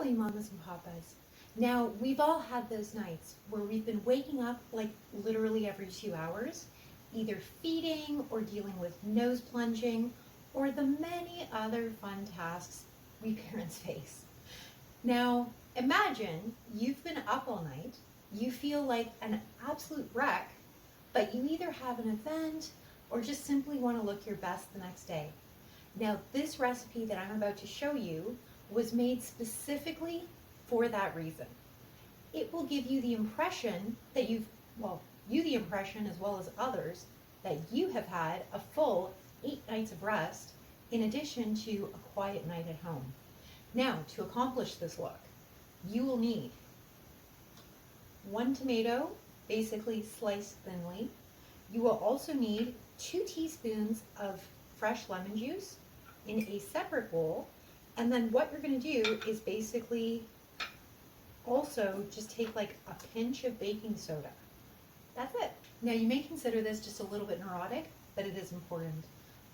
Hey mamas and papas. Now, we've all had those nights where we've been waking up like literally every 2 hours, either feeding or dealing with nose plunging or the many other fun tasks we parents face. Now, imagine you've been up all night, you feel like an absolute wreck, but you either have an event or just simply want to look your best the next day. Now, this recipe that I'm about to show you was made specifically for that reason. It will give you the impression that you the impression as well as others that you have had a full 8 nights of rest in addition to a quiet night at home. Now, to accomplish this look, you will need 1 tomato, basically sliced thinly. You will also need 2 teaspoons of fresh lemon juice in a separate bowl. And then what you're going to do is basically also just take like a pinch of baking soda. That's it. Now you may consider this just a little bit neurotic, but it is important.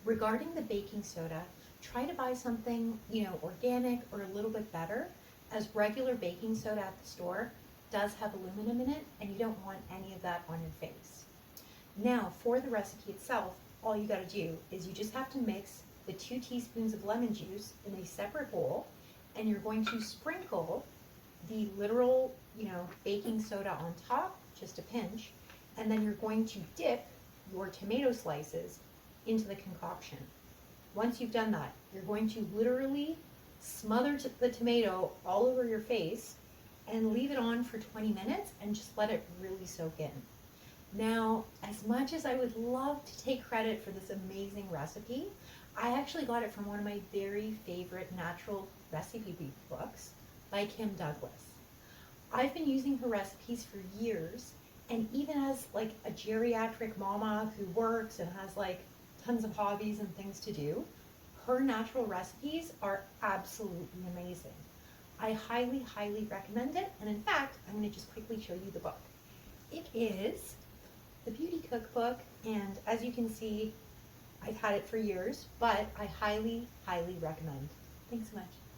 Regarding the baking soda, try to buy something, organic or a little bit better, as regular baking soda at the store does have aluminum in it and you don't want any of that on your face. Now for the recipe itself, all you got to do is you just have to mix the 2 teaspoons of lemon juice in a separate bowl, and you're going to sprinkle the literal, baking soda on top, just a pinch, and then you're going to dip your tomato slices into the concoction. Once you've done that, you're going to literally smother the tomato all over your face and leave it on for 20 minutes and just let it really soak in. Now, as much as I would love to take credit for this amazing recipe, I actually got it from one of my very favorite natural recipe books by Kim Douglas. I've been using her recipes for years, and even as like a geriatric mama who works and has like tons of hobbies and things to do, her natural recipes are absolutely amazing. I highly, highly recommend it, and in fact, I'm going to just quickly show you the book. It is the Beauty Cookbook, and as you can see, I've had it for years, but I highly, highly recommend. Thanks so much.